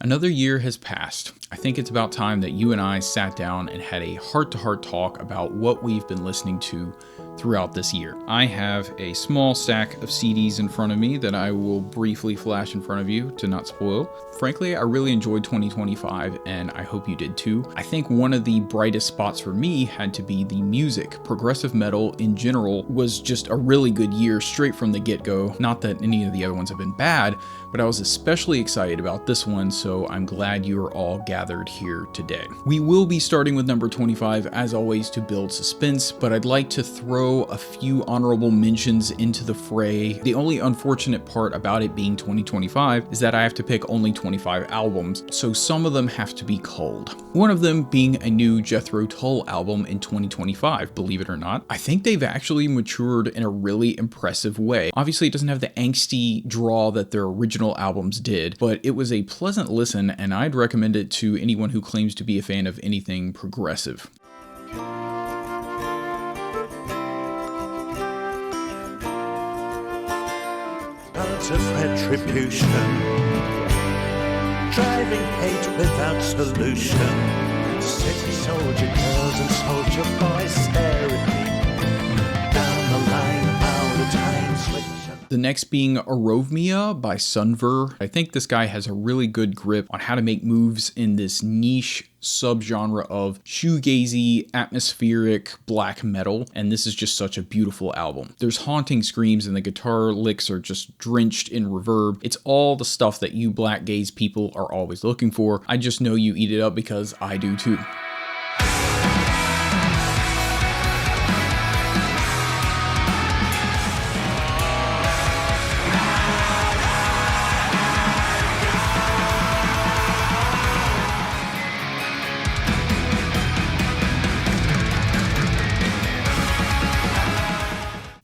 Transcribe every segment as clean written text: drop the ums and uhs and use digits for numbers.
Another year has passed. I think it's about time that you and I sat down and had a heart-to-heart talk about what we've been listening to throughout this year. I have a small stack of CDs in front of me that I will briefly flash in front of you to not spoil. Frankly, I really enjoyed 2025 and I hope you did too. I think one of the brightest spots for me had to be the music. Progressive metal in general was just a really good year straight from the get-go. Not that any of the other ones have been bad, but I was especially excited about this one, so I'm glad you are all gathered here today. We will be starting with number 25 as always to build suspense, but I'd like to throw a few honorable mentions into the fray. The only unfortunate part about it being 2025 is that I have to pick only 25 albums, so some of them have to be culled. One of them being a new Jethro Tull album in 2025, believe it or not. I think they've actually matured in a really impressive way. Obviously, it doesn't have the angsty draw that their original albums did, but it was a pleasant listen, and I'd recommend it to anyone who claims to be a fan of anything progressive. Of retribution, driving hate without solution. City soldier girls and soldier boys stare at me. Down the line, how the time switch. The next being Arovmia by Sunver. I think this guy has a really good grip on how to make moves in this niche subgenre of shoegazy, atmospheric black metal, and this is just such a beautiful album. There's haunting screams and the guitar licks are just drenched in reverb. It's all the stuff that you black gaze people are always looking for. I just know you eat it up because I do too.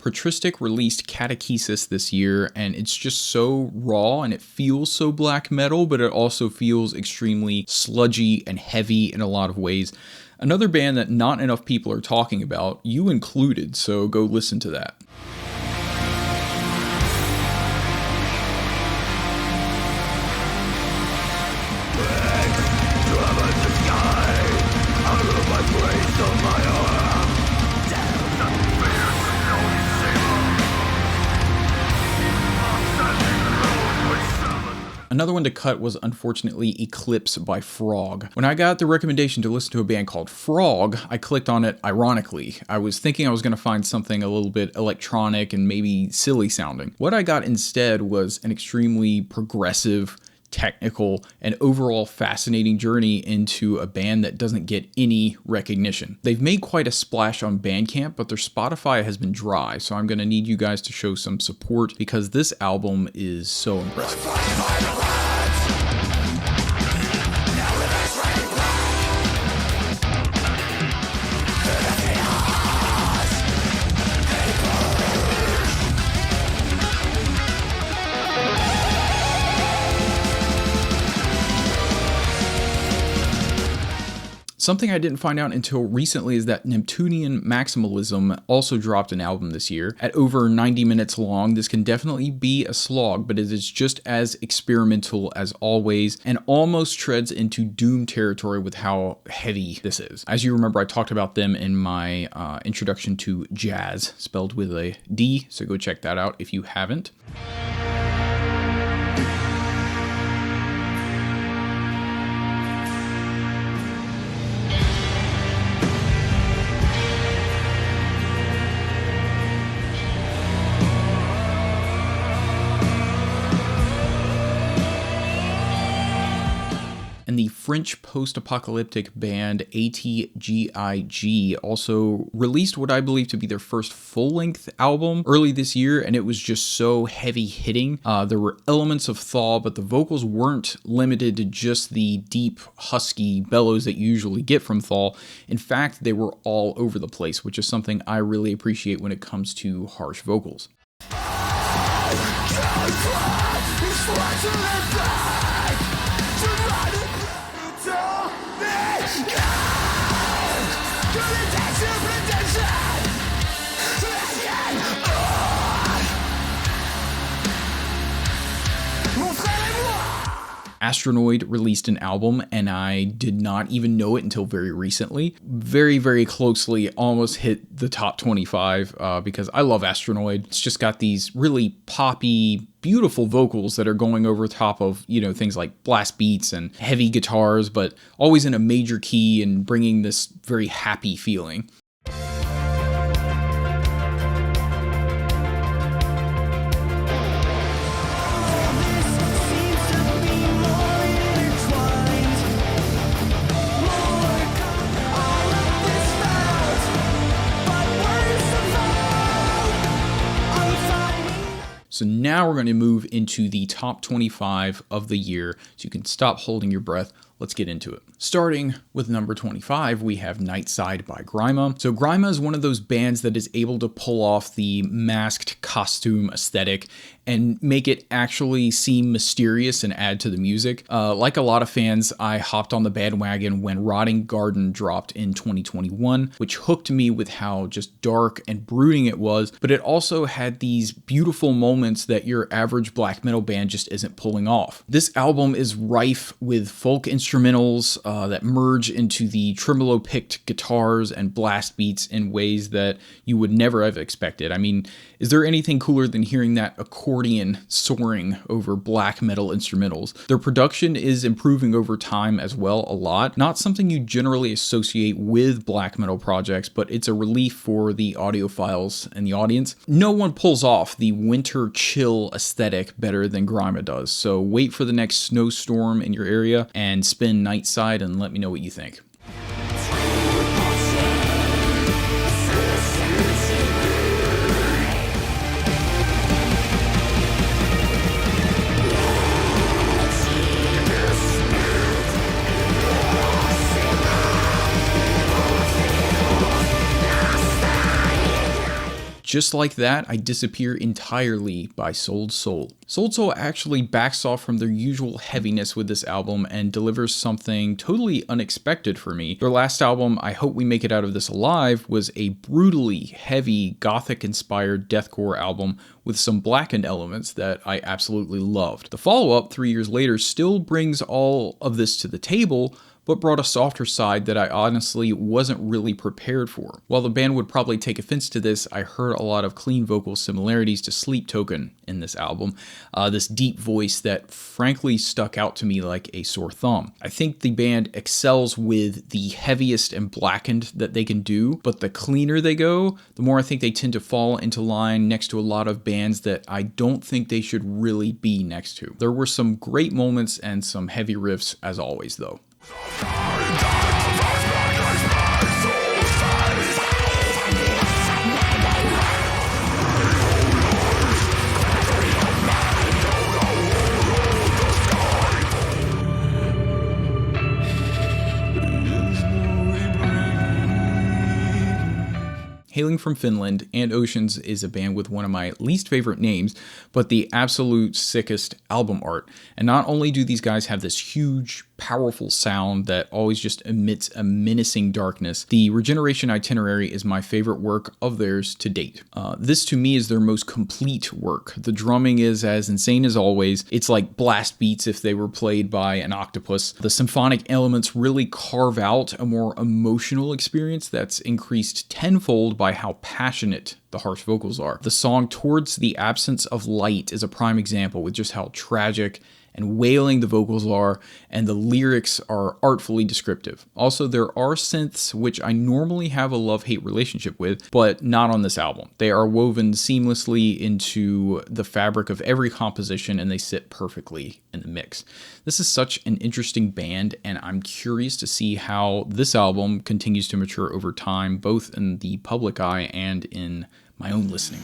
Patristic released Catechesis this year, and it's just so raw and it feels so black metal, but it also feels extremely sludgy and heavy in a lot of ways. Another band that not enough people are talking about, you included, so go listen to that. Another one to cut was unfortunately Eclipse by Frog. When I got the recommendation to listen to a band called Frog, I clicked on it ironically. I was thinking I was going to find something a little bit electronic and maybe silly sounding. What I got instead was an extremely progressive, technical, and overall fascinating journey into a band that doesn't get any recognition. They've made quite a splash on Bandcamp, but their Spotify has been dry, so I'm going to need you guys to show some support because this album is so impressive. Something I didn't find out until recently is that Neptunian Maximalism also dropped an album this year. At over 90 minutes long, this can definitely be a slog, but it is just as experimental as always and almost treads into doom territory with how heavy this is. As you remember, I talked about them in my introduction to jazz, spelled with a D, so go check that out if you haven't. And the French post-apocalyptic band ATGIG also released what I believe to be their first full-length album early this year, and it was just so heavy-hitting. There were elements of thall, but the vocals weren't limited to just the deep, husky bellows that you usually get from thall. In fact, they were all over the place, which is something I really appreciate when it comes to harsh vocals. Astronoid released an album, and I did not even know it until very recently. Very, very closely almost hit the top 25 because I love Astronoid. It's just got these really poppy, beautiful vocals that are going over top of, things like blast beats and heavy guitars, but always in a major key and bringing this very happy feeling. So now we're going to move into the top 25 of the year, so you can stop holding your breath. Let's get into it. Starting with number 25, we have Nightside by Grima. So Grima is one of those bands that is able to pull off the masked costume aesthetic and make it actually seem mysterious and add to the music. Like a lot of fans, I hopped on the bandwagon when Rotting Garden dropped in 2021, which hooked me with how just dark and brooding it was, but it also had these beautiful moments that your average black metal band just isn't pulling off. This album is rife with folk instrumentals that merge into the tremolo-picked guitars and blast beats in ways that you would never have expected. I mean, is there anything cooler than hearing that accordion soaring over black metal instrumentals? Their production is improving over time as well a lot. Not something you generally associate with black metal projects, but it's a relief for the audiophiles in the audience. No one pulls off the winter chill aesthetic better than Grima does, so wait for the next snowstorm in your area and spin Nightside and let me know what you think. Just like that, I Disappear Entirely by Sold Soul. Sold Soul actually backs off from their usual heaviness with this album and delivers something totally unexpected for me. Their last album, I Hope We Make It Out of This Alive, was a brutally heavy, gothic-inspired deathcore album with some blackened elements that I absolutely loved. The follow-up, 3 years later, still brings all of this to the table, but brought a softer side that I honestly wasn't really prepared for. While the band would probably take offense to this, I heard a lot of clean vocal similarities to Sleep Token in this album, this deep voice that frankly stuck out to me like a sore thumb. I think the band excels with the heaviest and blackened that they can do, but the cleaner they go, the more I think they tend to fall into line next to a lot of bands that I don't think they should really be next to. There were some great moments and some heavy riffs as always though. Hailing from Finland, And Oceans is a band with one of my least favorite names, but the absolute sickest album art. And not only do these guys have this huge, powerful sound that always just emits a menacing darkness, the Regeneration Itinerary is my favorite work of theirs to date. This to me is their most complete work. The drumming is as insane as always. It's like blast beats if they were played by an octopus. The symphonic elements really carve out a more emotional experience that's increased tenfold by how passionate the harsh vocals are. The song Towards the Absence of Light is a prime example with just how tragic and wailing the vocals are, and the lyrics are artfully descriptive. Also, there are synths which I normally have a love-hate relationship with, but not on this album. They are woven seamlessly into the fabric of every composition, and they sit perfectly in the mix. This is such an interesting band, and I'm curious to see how this album continues to mature over time, both in the public eye and in my own listening.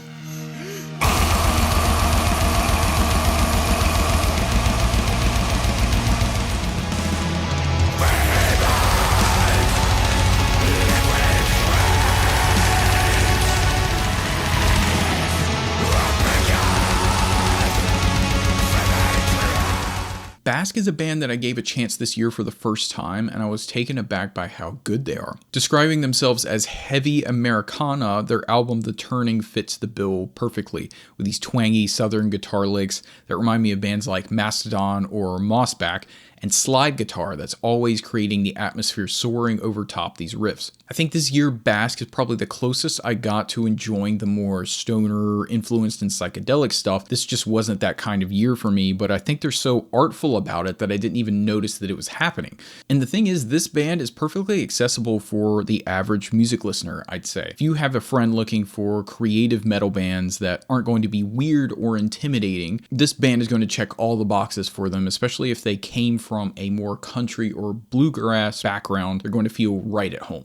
Basque is a band that I gave a chance this year for the first time, and I was taken aback by how good they are. Describing themselves as heavy Americana, their album The Turning fits the bill perfectly, with these twangy southern guitar licks that remind me of bands like Mastodon or Mossback, and slide guitar that's always creating the atmosphere soaring over top these riffs. I think this year Basque is probably the closest I got to enjoying the more stoner influenced and psychedelic stuff. This just wasn't that kind of year for me, but I think they're so artful about it that I didn't even notice that it was happening. And the thing is, this band is perfectly accessible for the average music listener, I'd say. If you have a friend looking for creative metal bands that aren't going to be weird or intimidating, this band is going to check all the boxes for them, especially if they came from a more country or bluegrass background. They're going to feel right at home.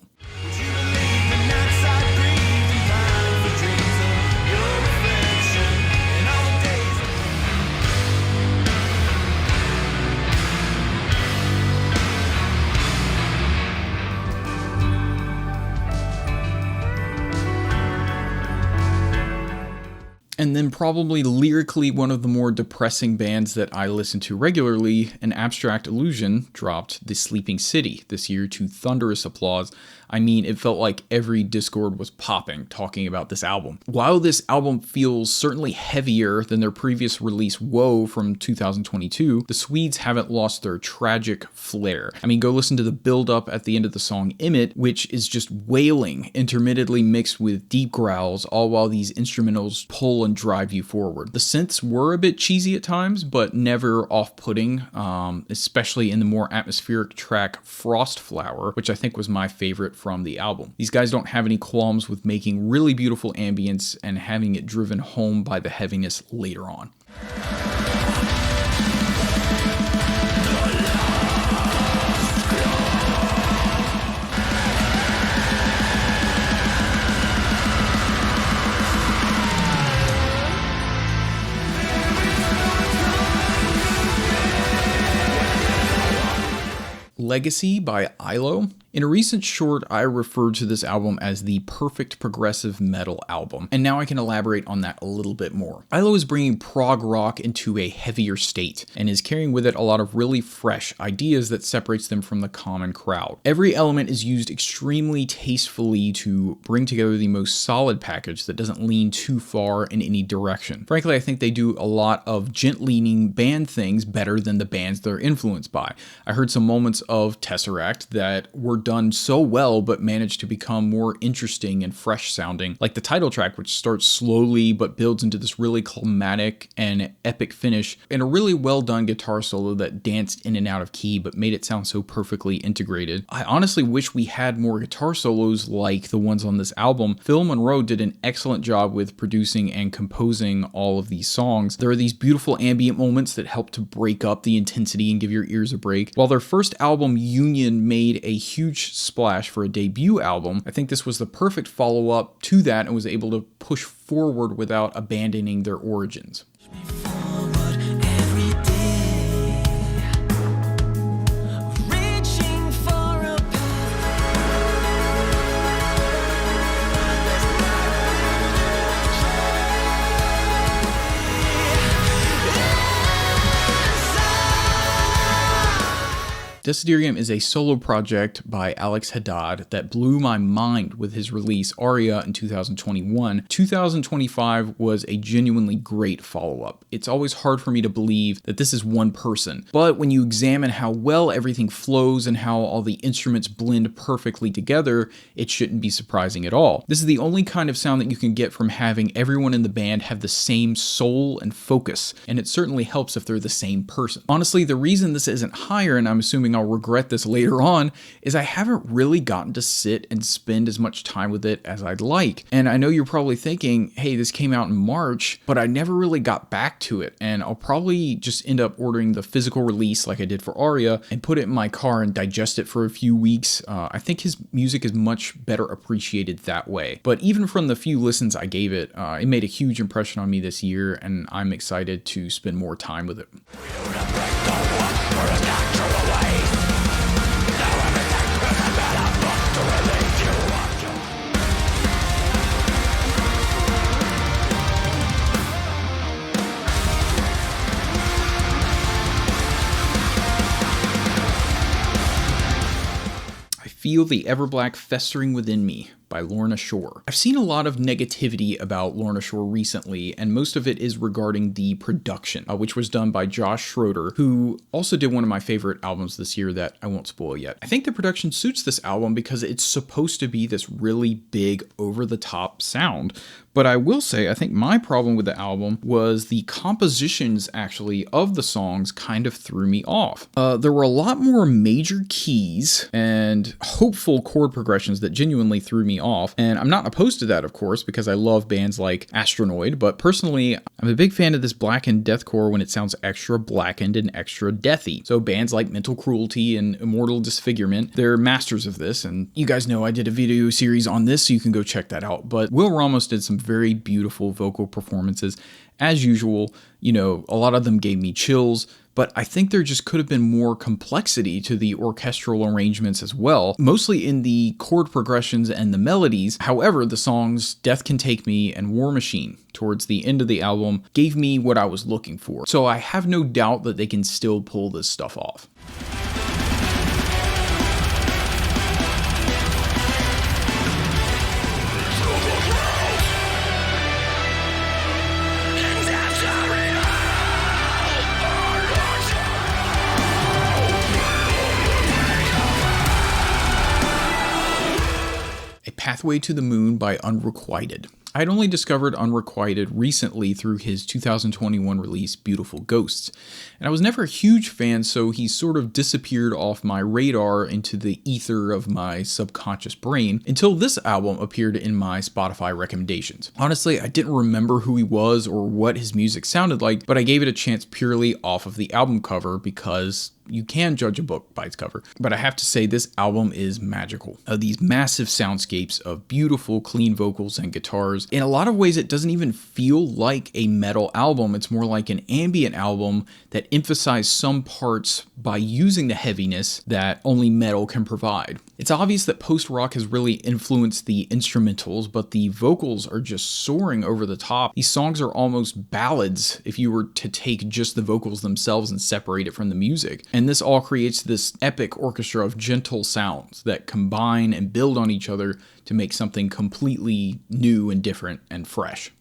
And then probably lyrically one of the more depressing bands that I listen to regularly, an Abstract Illusion, dropped The Sleeping City this year to thunderous applause. I mean, it felt like every Discord was popping talking about this album. While this album feels certainly heavier than their previous release, Woe, from 2022, the Swedes haven't lost their tragic flair. I mean, go listen to the build-up at the end of the song Emmet, which is just wailing, intermittently mixed with deep growls, all while these instrumentals pull and drive you forward. The synths were a bit cheesy at times, but never off-putting, especially in the more atmospheric track Frostflower, which I think was my favorite from the album. These guys don't have any qualms with making really beautiful ambience and having it driven home by the heaviness later on. Legacy by ILO. In a recent short, I referred to this album as the perfect progressive metal album, and now I can elaborate on that a little bit more. ILO is bringing prog rock into a heavier state, and is carrying with it a lot of really fresh ideas that separates them from the common crowd. Every element is used extremely tastefully to bring together the most solid package that doesn't lean too far in any direction. Frankly, I think they do a lot of gent-leaning band things better than the bands they're influenced by. I heard some moments of Tesseract that were done so well but managed to become more interesting and fresh sounding, like the title track, which starts slowly but builds into this really climatic and epic finish, and a really well done guitar solo that danced in and out of key but made it sound so perfectly integrated. I honestly wish we had more guitar solos like the ones on this album. Phil Monroe did an excellent job with producing and composing all of these songs. There are these beautiful ambient moments that help to break up the intensity and give your ears a break. While their first album, Union, made a huge splash for a debut album, I think this was the perfect follow-up to that and was able to push forward without abandoning their origins. Desiderium is a solo project by Alex Haddad that blew my mind with his release Aria in 2021. 2025 was a genuinely great follow-up. It's always hard for me to believe that this is one person, but when you examine how well everything flows and how all the instruments blend perfectly together, it shouldn't be surprising at all. This is the only kind of sound that you can get from having everyone in the band have the same soul and focus, and it certainly helps if they're the same person. Honestly, the reason this isn't higher, and I'm assuming I'll regret this later on, is I haven't really gotten to sit and spend as much time with it as I'd like. And I know you're probably thinking, hey, this came out in March, but I never really got back to it, and I'll probably just end up ordering the physical release like I did for Aria and put it in my car and digest it for a few weeks. I think his music is much better appreciated that way. But even from the few listens I gave it, it made a huge impression on me this year, and I'm excited to spend more time with it. Feel the Everblack Festering Within Me by Lorna Shore. I've seen a lot of negativity about Lorna Shore recently, and most of it is regarding the production, which was done by Josh Schroeder, who also did one of my favorite albums this year that I won't spoil yet. I think the production suits this album because it's supposed to be this really big, over-the-top sound, but I will say, I think my problem with the album was the compositions, actually, of the songs kind of threw me off. There were a lot more major keys and hopeful chord progressions that genuinely threw me off, and I'm not opposed to that, of course, because I love bands like Astronoid, but personally, I'm a big fan of this blackened deathcore when it sounds extra blackened and extra deathy. So bands like Mental Cruelty and Immortal Disfigurement, they're masters of this, and you guys know I did a video series on this, so you can go check that out. But Will Ramos did some very beautiful vocal performances. As usual, you know, a lot of them gave me chills, but I think there just could have been more complexity to the orchestral arrangements as well, mostly in the chord progressions and the melodies. However, the songs Death Can Take Me and War Machine towards the end of the album gave me what I was looking for. So I have no doubt that they can still pull this stuff off. Pathway to the Moon by Unrequited. I'd only discovered Unrequited recently through his 2021 release, Beautiful Ghosts, and I was never a huge fan, so he sort of disappeared off my radar into the ether of my subconscious brain until this album appeared in my Spotify recommendations. Honestly, I didn't remember who he was or what his music sounded like, but I gave it a chance purely off of the album cover because you can judge a book by its cover. But I have to say, this album is magical. These massive soundscapes of beautiful, clean vocals and guitars. In a lot of ways, it doesn't even feel like a metal album. It's more like an ambient album that emphasizes some parts by using the heaviness that only metal can provide. It's obvious that post-rock has really influenced the instrumentals, but the vocals are just soaring over the top. These songs are almost ballads if you were to take just the vocals themselves and separate it from the music. And this all creates this epic orchestra of gentle sounds that combine and build on each other to make something completely new and different and fresh.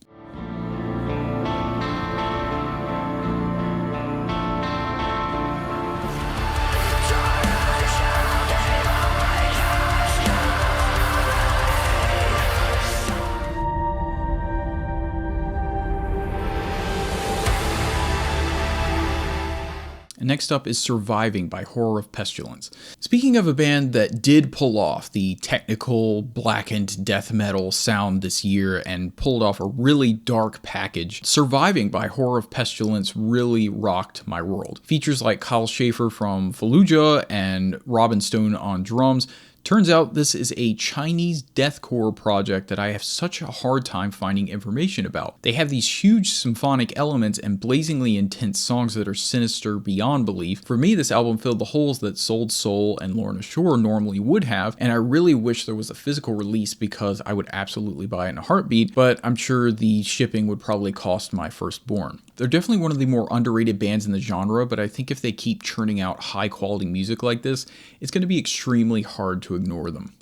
And next up is Surviving by Horror of Pestilence. Speaking of a band that did pull off the technical, blackened death metal sound this year and pulled off a really dark package, Surviving by Horror of Pestilence really rocked my world. Features like Kyle Schaefer from Fallujah and Robin Stone on drums. Turns out this is a Chinese deathcore project that I have such a hard time finding information about. They have these huge symphonic elements and blazingly intense songs that are sinister beyond belief. For me, this album filled the holes that Sold Soul and Lorna Shore normally would have, and I really wish there was a physical release because I would absolutely buy it in a heartbeat, but I'm sure the shipping would probably cost my firstborn. They're definitely one of the more underrated bands in the genre, but I think if they keep churning out high quality music like this, it's going to be extremely hard to ignore them.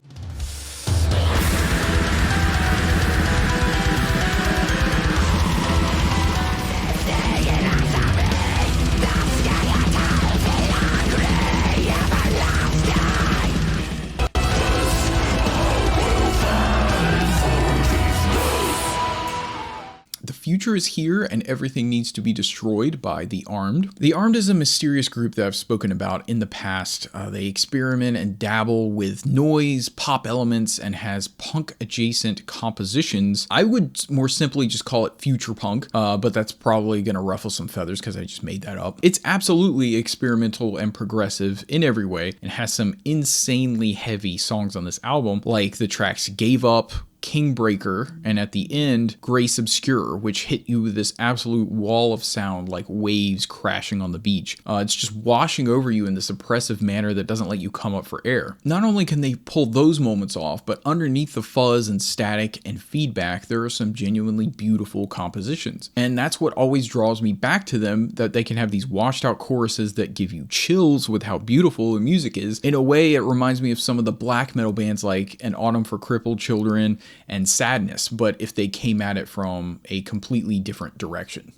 Future is Here and Everything Needs to Be Destroyed by The Armed. The Armed is a mysterious group that I've spoken about in the past. They experiment and dabble with noise, pop elements, and has punk-adjacent compositions. I would more simply just call it future punk, but that's probably going to ruffle some feathers because I just made that up. It's absolutely experimental and progressive in every way and has some insanely heavy songs on this album, like the tracks Gave Up, Kingbreaker, and at the end, Grace Obscure, which hit you with this absolute wall of sound like waves crashing on the beach. It's just washing over you in this oppressive manner that doesn't let you come up for air. Not only can they pull those moments off, but underneath the fuzz and static and feedback, there are some genuinely beautiful compositions. And that's what always draws me back to them, that they can have these washed out choruses that give you chills with how beautiful the music is. In a way, it reminds me of some of the black metal bands like An Autumn for Crippled Children and Sadness, but if they came at it from a completely different direction.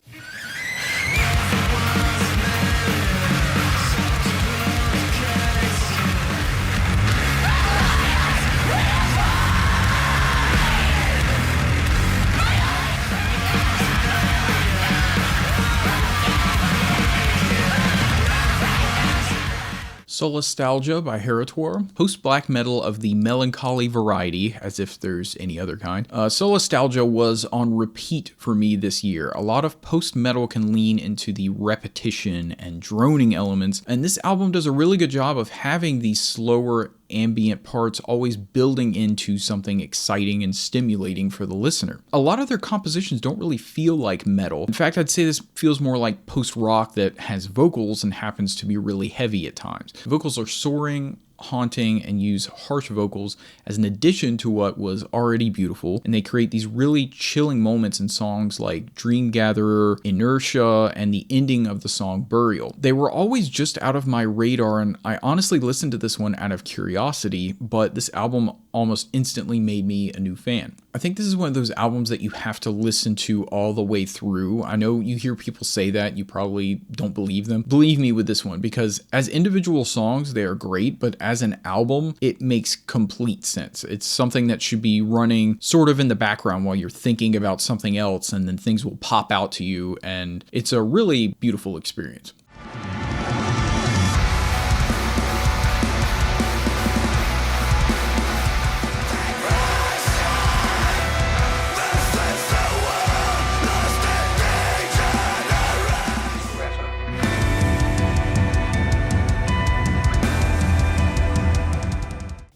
Solastalgia by Heretoir, post-black metal of the melancholy variety, as if there's any other kind. Solastalgia was on repeat for me this year. A lot of post-metal can lean into the repetition and droning elements, and this album does a really good job of having these slower ambient parts always building into something exciting and stimulating for the listener. A lot of their compositions don't really feel like metal. In fact, I'd say this feels more like post-rock that has vocals and happens to be really heavy at times. The vocals are soaring, haunting, and use harsh vocals as an addition to what was already beautiful, and they create these really chilling moments in songs like Dream Gatherer, Inertia, and the ending of the song Burial. They were always just out of my radar, and I honestly listened to this one out of curiosity, but this album almost instantly made me a new fan. I think this is one of those albums that you have to listen to all the way through. I know you hear people say that, you probably don't believe them. Believe me with this one, because as individual songs, they are great, but as an album, it makes complete sense. It's something that should be running sort of in the background while you're thinking about something else, and then things will pop out to you, and it's a really beautiful experience.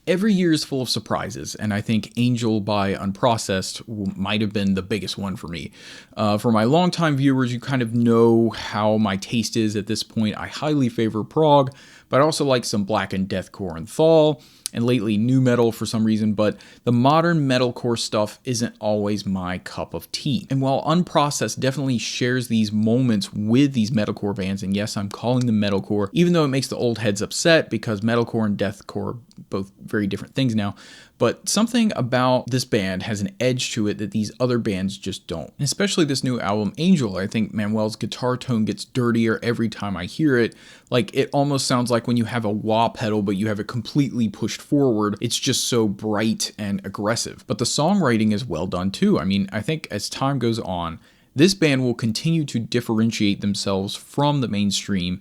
Every year is full of surprises, and I think Angel by Unprocessed might have been the biggest one for me. For my longtime viewers, you kind of know how my taste is at this point. I highly favor prog, but I also like some black and deathcore and thall, and lately nu metal for some reason, but the modern metalcore stuff isn't always my cup of tea. And while Unprocessed definitely shares these moments with these metalcore bands, and yes, I'm calling them metalcore, even though it makes the old heads upset because metalcore and deathcore are both very different things now, but something about this band has an edge to it that these other bands just don't. And especially this new album, Angel. I think Manuel's guitar tone gets dirtier every time I hear it. Like, it almost sounds like when you have a wah pedal, but you have it completely pushed forward. It's just so bright and aggressive. But the songwriting is well done too. I mean, I think as time goes on, this band will continue to differentiate themselves from the mainstream.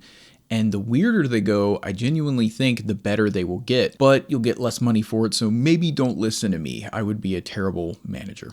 And the weirder they go, I genuinely think the better they will get. But you'll get less money for it, so maybe don't listen to me. I would be a terrible manager.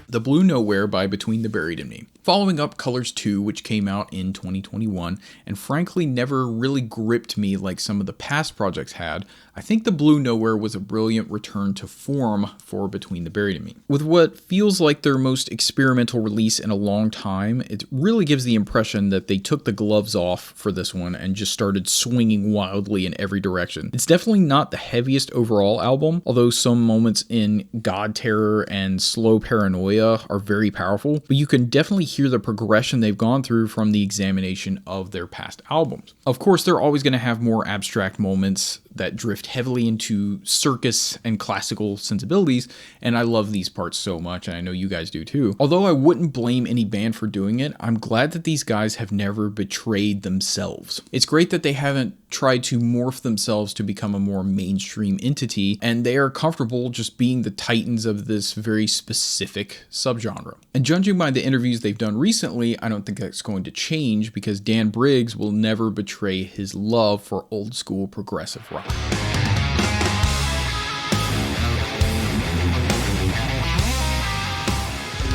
The Blue Nowhere by Between the Buried and Me. Following up Colors 2, which came out in 2021, and frankly never really gripped me like some of the past projects had, I think The Blue Nowhere was a brilliant return to form for Between the Buried and Me. With what feels like their most experimental release in a long time, it really gives the impression that they took the gloves off for this one and just started swinging wildly in every direction. It's definitely not the heaviest overall album, although some moments in God Terror and Slow Paranoia are very powerful, but you can definitely hear the progression they've gone through from the examination of their past albums. Of course, they're always going to have more abstract moments that drift heavily into circus and classical sensibilities, and I love these parts so much, and I know you guys do too. Although I wouldn't blame any band for doing it, I'm glad that these guys have never betrayed themselves. It's great that they haven't tried to morph themselves to become a more mainstream entity, and they are comfortable just being the titans of this very specific subgenre. And judging by the interviews they've done recently, I don't think that's going to change, because Dan Briggs will never betray his love for old school progressive rock. Heretoir.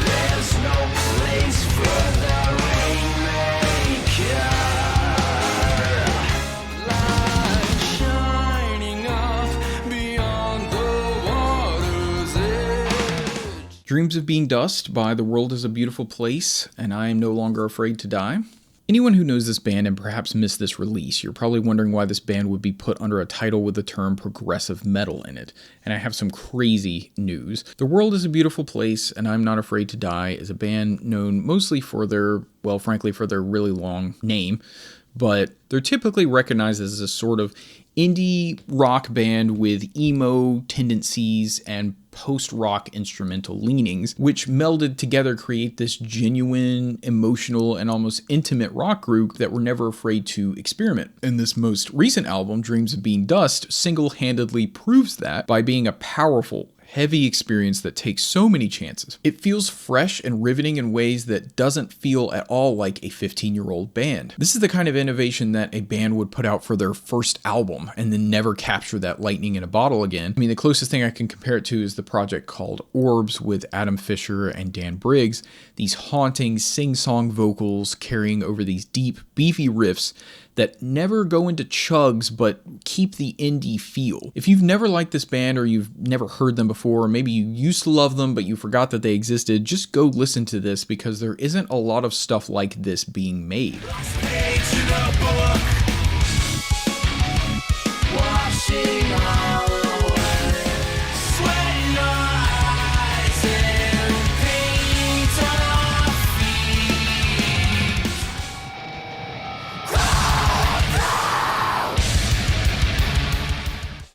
There's no place for the rainmaker. Light shining off beyond the water's edge. Dreams of Being Dust by The World is a Beautiful Place, and I Am No Longer Afraid to Die. Anyone who knows this band and perhaps missed this release, you're probably wondering why this band would be put under a title with the term progressive metal in it. And I have some crazy news. The World is a Beautiful Place and I'm Not Afraid to Die is a band known mostly for their, well, frankly, for their really long name, but they're typically recognized as a sort of indie rock band with emo tendencies and post-rock instrumental leanings, which melded together create this genuine, emotional, and almost intimate rock group that were never afraid to experiment. And this most recent album, Dreams of Being Dust, single-handedly proves that by being a powerful, heavy experience that takes so many chances. It feels fresh and riveting in ways that doesn't feel at all like a 15-year-old band. This is the kind of innovation that a band would put out for their first album and then never capture that lightning in a bottle again. I mean, the closest thing I can compare it to is the project called Orbs with Adam Fisher and Dan Briggs. These haunting sing-song vocals carrying over these deep, beefy riffs that never go into chugs but keep the indie feel. If you've never liked this band or you've never heard them before, or maybe you used to love them but you forgot that they existed, just go listen to this because there isn't a lot of stuff like this being made.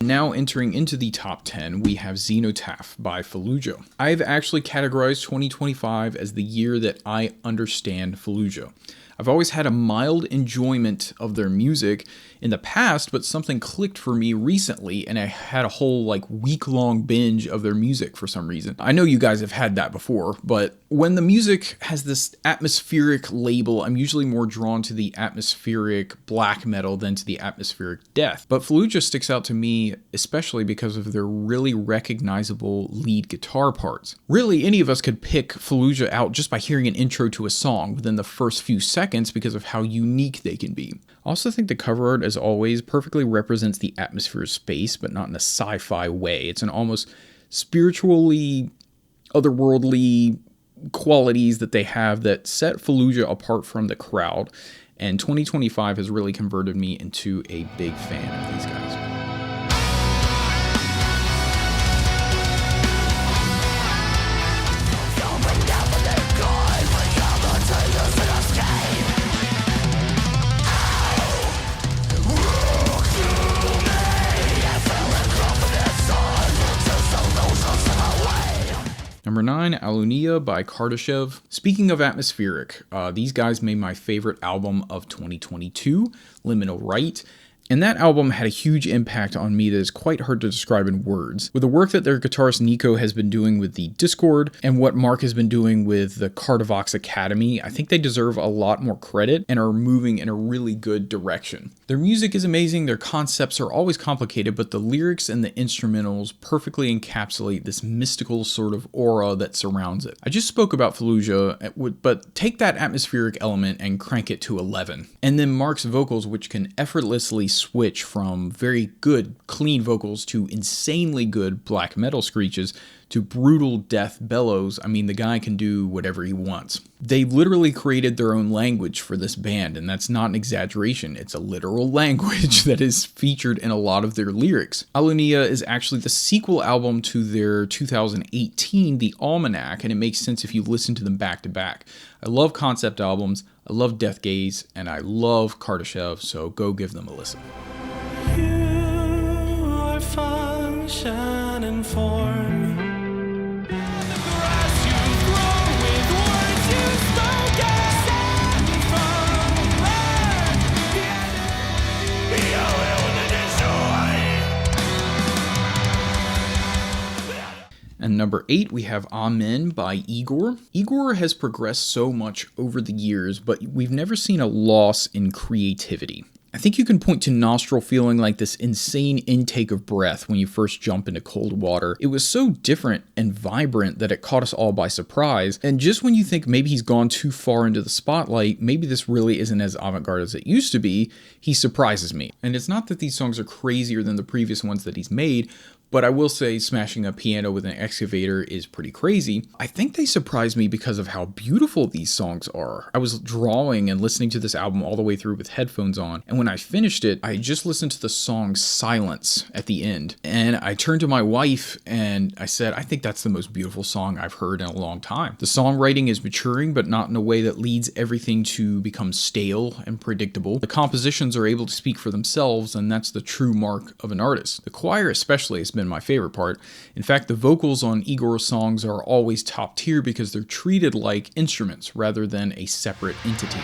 Now entering into the top 10, we have Zenotaph by Fallujah. I've actually categorized 2025 as the year that I understand Fallujah. I've always had a mild enjoyment of their music in the past, but something clicked for me recently and I had a whole week-long binge of their music for some reason. I know you guys have had that before, but when the music has this atmospheric label, I'm usually more drawn to the atmospheric black metal than to the atmospheric death. But Fallujah sticks out to me especially because of their really recognizable lead guitar parts. Really, any of us could pick Fallujah out just by hearing an intro to a song within the first few seconds because of how unique they can be. I also think the cover art, as always, perfectly represents the atmosphere of space, but not in a sci-fi way. It's an almost spiritually otherworldly qualities that they have that set Fallujah apart from the crowd, and 2025 has really converted me into a big fan of these guys. Number 9, Alunia by Kardashev. Speaking of atmospheric, these guys made my favorite album of 2022, Liminal Right. And that album had a huge impact on me that is quite hard to describe in words. With the work that their guitarist Nico has been doing with the Discord and what Mark has been doing with the Cardavox Academy, I think they deserve a lot more credit and are moving in a really good direction. Their music is amazing, their concepts are always complicated, but the lyrics and the instrumentals perfectly encapsulate this mystical sort of aura that surrounds it. I just spoke about Fallujah, but take that atmospheric element and crank it to 11. And then Mark's vocals, which can effortlessly switch from very good, clean vocals to insanely good black metal screeches to brutal death bellows. I mean, the guy can do whatever he wants. They literally created their own language for this band, and that's not an exaggeration. It's a literal language that is featured in a lot of their lyrics. Alunia is actually the sequel album to their 2018 The Almanac, and it makes sense if you listen to them back to back. I love concept albums, I love Death Gaze, and I love Kardashev, so go give them a listen. You are function and form. And number 8, we have Amen by Igor. Igor has progressed so much over the years, but we've never seen a loss in creativity. I think you can point to Nostril feeling like this insane intake of breath when you first jump into cold water. It was so different and vibrant that it caught us all by surprise, and just when you think maybe he's gone too far into the spotlight, maybe this really isn't as avant-garde as it used to be, he surprises me. And it's not that these songs are crazier than the previous ones that he's made, but I will say smashing a piano with an excavator is pretty crazy. I think they surprised me because of how beautiful these songs are. I was drawing and listening to this album all the way through with headphones on, and when I finished it, I just listened to the song Silence at the end, and I turned to my wife and I said, I think that's the most beautiful song I've heard in a long time. The songwriting is maturing, but not in a way that leads everything to become stale and predictable. The compositions are able to speak for themselves, and that's the true mark of an artist. The choir especially has been my favorite part. In fact, the vocals on Igor's songs are always top tier because they're treated like instruments rather than a separate entity.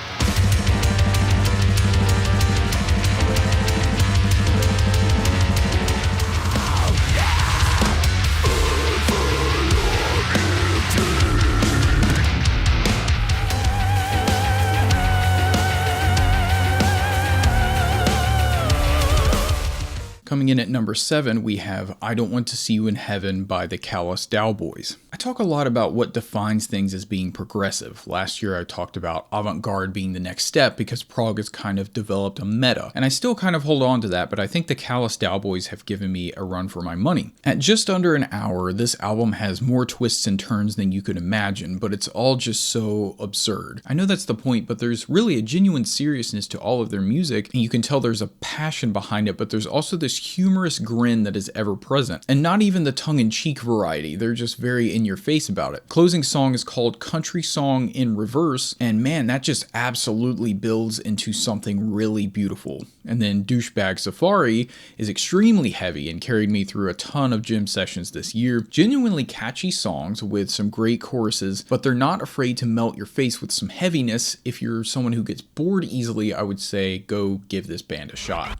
Coming in at number 7, we have I Don't Want to See You in Heaven by the Callous Dowboys. I talk a lot about what defines things as being progressive. Last year I talked about avant-garde being the next step because prog has kind of developed a meta, and I still kind of hold on to that, but I think the Callous Dowboys have given me a run for my money. At just under an hour, this album has more twists and turns than you could imagine, but it's all just so absurd. I know that's the point, but there's really a genuine seriousness to all of their music, and you can tell there's a passion behind it, but there's also this humorous grin that is ever present, and not even the tongue-in-cheek variety. They're just very in your face about it. Closing song is called Country Song in Reverse, and man, that just absolutely builds into something really beautiful. And then Douchebag Safari is extremely heavy and carried me through a ton of gym sessions this year. Genuinely catchy songs with some great choruses, but they're not afraid to melt your face with some heaviness. If you're someone who gets bored easily, I would say go give this band a shot.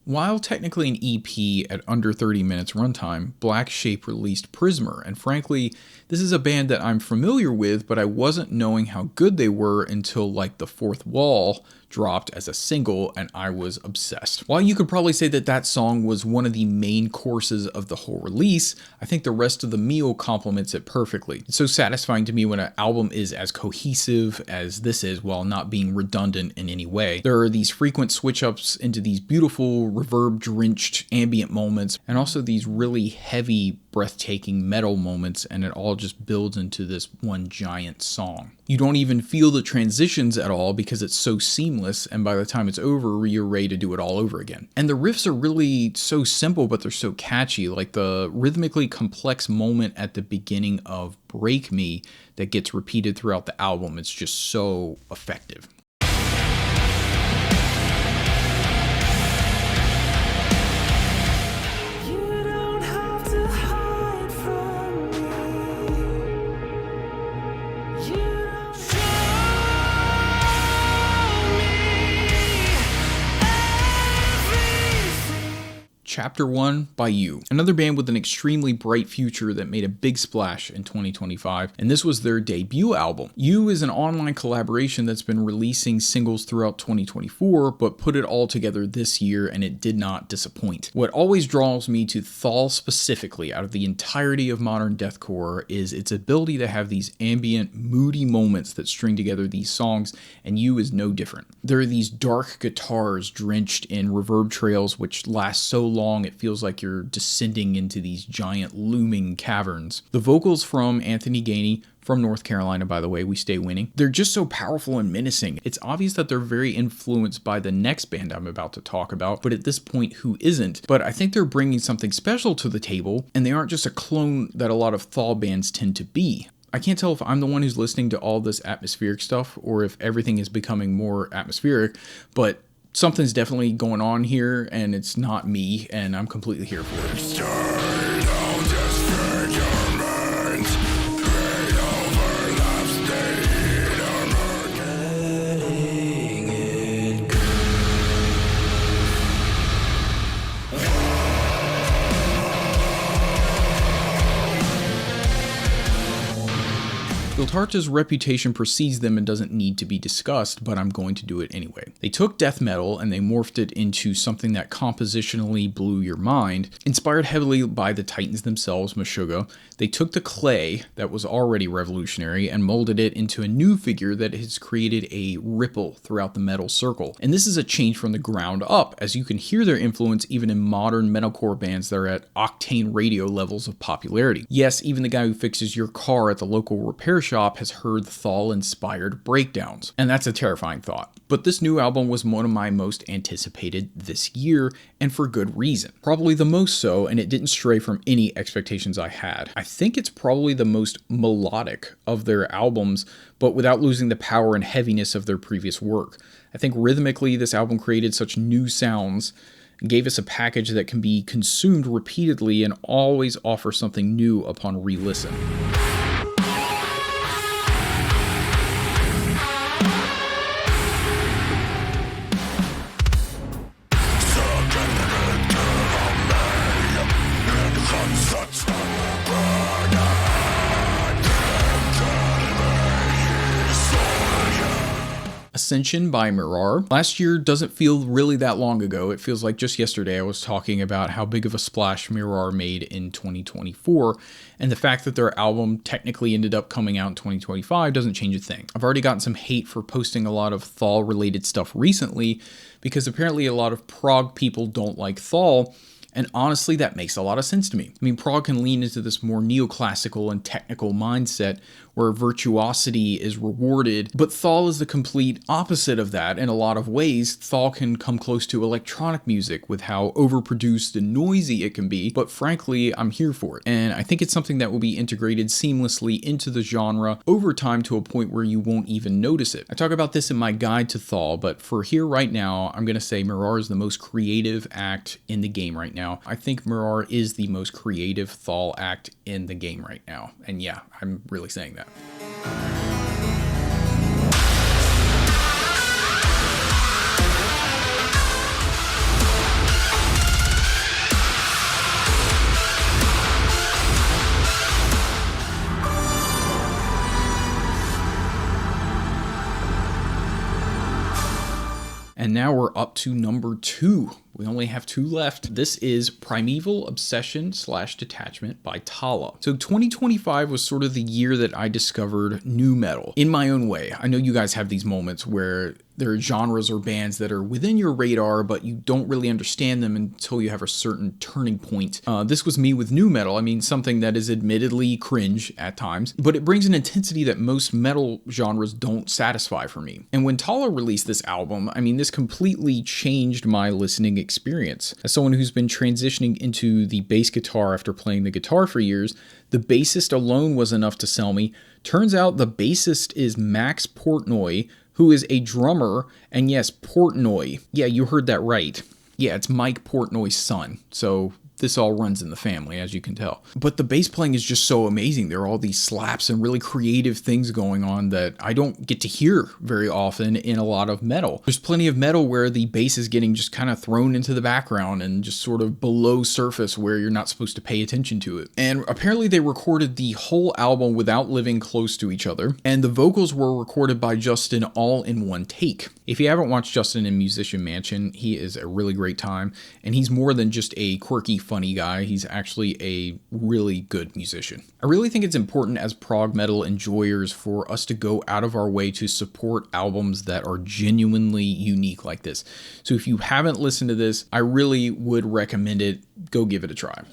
While technically an EP at under 30 minutes runtime, Black Shape released Prismer, and frankly, this is a band that I'm familiar with, but I wasn't knowing how good they were until like The Fourth Wall dropped as a single, and I was obsessed. While you could probably say that that song was one of the main courses of the whole release, I think the rest of the meal complements it perfectly. It's so satisfying to me when an album is as cohesive as this is while not being redundant in any way. There are these frequent switch-ups into these beautiful reverb-drenched ambient moments, and also these really heavy, breathtaking metal moments, and it all just builds into this one giant song. You don't even feel the transitions at all because it's so seamless, and by the time it's over, you're ready to do it all over again. And the riffs are really so simple, but they're so catchy, like the rhythmically complex moment at the beginning of Break Me that gets repeated throughout the album. It's just so effective. Chapter 1 by You, another band with an extremely bright future that made a big splash in 2025, and this was their debut album. You is an online collaboration that's been releasing singles throughout 2024, but put it all together this year, and it did not disappoint. What always draws me to thall specifically out of the entirety of modern deathcore is its ability to have these ambient, moody moments that string together these songs, and You is no different. There are these dark guitars drenched in reverb trails which last so long it feels like you're descending into these giant looming caverns. The vocals from Anthony Gainey, from North Carolina, by the way, we stay winning. They're just so powerful and menacing. It's obvious that they're very influenced by the next band I'm about to talk about, but at this point, who isn't? But I think they're bringing something special to the table, and they aren't just a clone that a lot of thall bands tend to be. I can't tell if I'm the one who's listening to all this atmospheric stuff, or if everything is becoming more atmospheric, but something's definitely going on here, and it's not me, and I'm completely here for it. Vildhjarta's reputation precedes them and doesn't need to be discussed, but I'm going to do it anyway. They took death metal and they morphed it into something that compositionally blew your mind. Inspired heavily by the Titans themselves, Meshuggah, they took the clay that was already revolutionary and molded it into a new figure that has created a ripple throughout the metal circle. And this is a change from the ground up, as you can hear their influence even in modern metalcore bands that are at octane radio levels of popularity. Yes, even the guy who fixes your car at the local repair shop has heard thall-inspired breakdowns. And that's a terrifying thought. But this new album was one of my most anticipated this year, and for good reason. Probably the most so, and it didn't stray from any expectations I had. I think it's probably the most melodic of their albums, but without losing the power and heaviness of their previous work. I think rhythmically this album created such new sounds, gave us a package that can be consumed repeatedly and always offer something new upon re-listen. Ascension by Mirar. Last year doesn't feel really that long ago. It feels like just yesterday I was talking about how big of a splash Mirar made in 2024, and the fact that their album technically ended up coming out in 2025 doesn't change a thing. I've already gotten some hate for posting a lot of thall related stuff recently because apparently a lot of prog people don't like thall. And honestly, that makes a lot of sense to me. I mean, prog can lean into this more neoclassical and technical mindset where virtuosity is rewarded, but thall is the complete opposite of that in a lot of ways. Thall can come close to electronic music with how overproduced and noisy it can be, but frankly, I'm here for it. And I think it's something that will be integrated seamlessly into the genre over time to a point where you won't even notice it. I talk about this in my guide to thall, but for here right now, I'm going to say Mirar is the most creative act in the game right now. I think Mirar is the most creative thall act in the game right now. And yeah, I'm really saying that. And now we're up to number 2. We only have 2 left. This is Primeval Obsession / Detachment by thall. So 2025 was sort of the year that I discovered nu metal in my own way. I know you guys have these moments where there are genres or bands that are within your radar, but you don't really understand them until you have a certain turning point. This was me with nu metal. I mean, something that is admittedly cringe at times, but it brings an intensity that most metal genres don't satisfy for me. And when thall released this album, I mean, this completely changed my listening experience. As someone who's been transitioning into the bass guitar after playing the guitar for years, the bassist alone was enough to sell me. Turns out the bassist is Max Portnoy, who is a drummer, and yes, Portnoy. Yeah, you heard that right. Yeah, it's Mike Portnoy's son. So this all runs in the family, as you can tell. But the bass playing is just so amazing. There are all these slaps and really creative things going on that I don't get to hear very often in a lot of metal. There's plenty of metal where the bass is getting just kind of thrown into the background and just sort of below surface where you're not supposed to pay attention to it. And apparently they recorded the whole album without living close to each other. And the vocals were recorded by Justin all in one take. If you haven't watched Justin in Musician Mansion, he is a really great time. And he's more than just a quirky, funny guy. He's actually a really good musician. I really think it's important as prog metal enjoyers for us to go out of our way to support albums that are genuinely unique like this. So if you haven't listened to this, I really would recommend it. Go give it a try.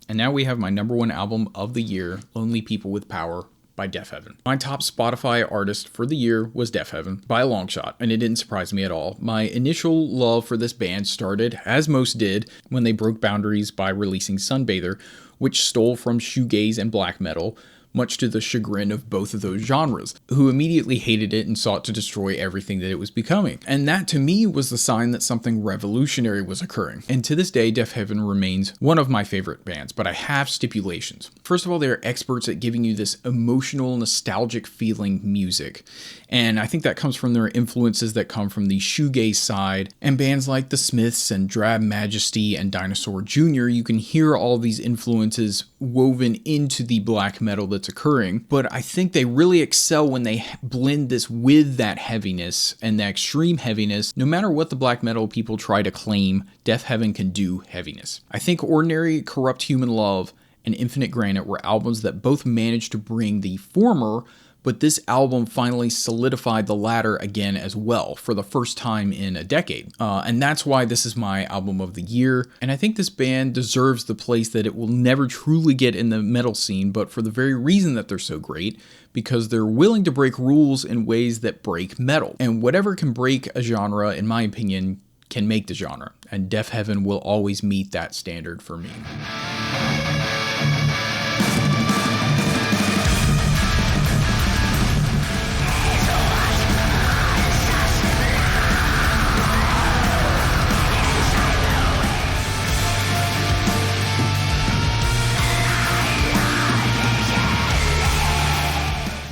And now we have my number 1 album of the year, Lonely People with Power by Deafheaven. My top Spotify artist for the year was Deafheaven, by a long shot, and it didn't surprise me at all. My initial love for this band started, as most did, when they broke boundaries by releasing Sunbather, which stole from shoegaze and black metal, much to the chagrin of both of those genres, who immediately hated it and sought to destroy everything that it was becoming. And that to me was the sign that something revolutionary was occurring. And to this day, Deafheaven remains one of my favorite bands, but I have stipulations. First of all, they're experts at giving you this emotional, nostalgic feeling music. And I think that comes from their influences that come from the shoegaze side, and bands like The Smiths and Drab Majesty and Dinosaur Jr. You can hear all these influences woven into the black metal that's occurring, but I think they really excel when they blend this with that heaviness and that extreme heaviness. No matter what the black metal people try to claim, Deafheaven can do heaviness. I think Ordinary, Corrupt Human Love, and Infinite Granite were albums that both managed to bring the former, but this album finally solidified the latter again as well for the first time in a decade. And that's why this is my album of the year. And I think this band deserves the place that it will never truly get in the metal scene, but for the very reason that they're so great, because they're willing to break rules in ways that break metal. And whatever can break a genre, in my opinion, can make the genre. And Deafheaven will always meet that standard for me.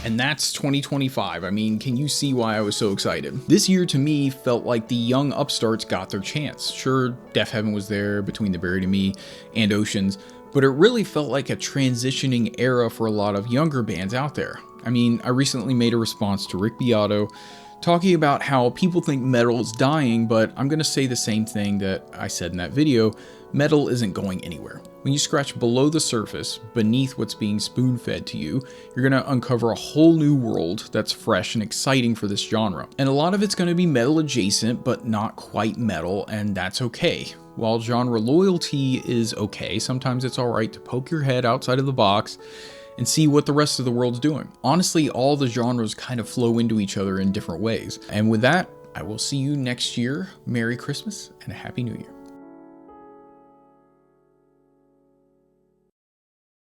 And that's 2025. I mean, can you see why I was so excited? This year to me felt like the young upstarts got their chance. Sure, Deafheaven was there between The Buried and Me and Oceans, but it really felt like a transitioning era for a lot of younger bands out there. I mean, I recently made a response to Rick Beato talking about how people think metal is dying, but I'm gonna say the same thing that I said in that video. Metal isn't going anywhere. When you scratch below the surface, beneath what's being spoon-fed to you, you're gonna uncover a whole new world that's fresh and exciting for this genre. And a lot of it's gonna be metal adjacent, but not quite metal, and that's okay. While genre loyalty is okay, sometimes it's alright to poke your head outside of the box and see what the rest of the world's doing. Honestly, all the genres kind of flow into each other in different ways. And with that, I will see you next year. Merry Christmas and a Happy New Year.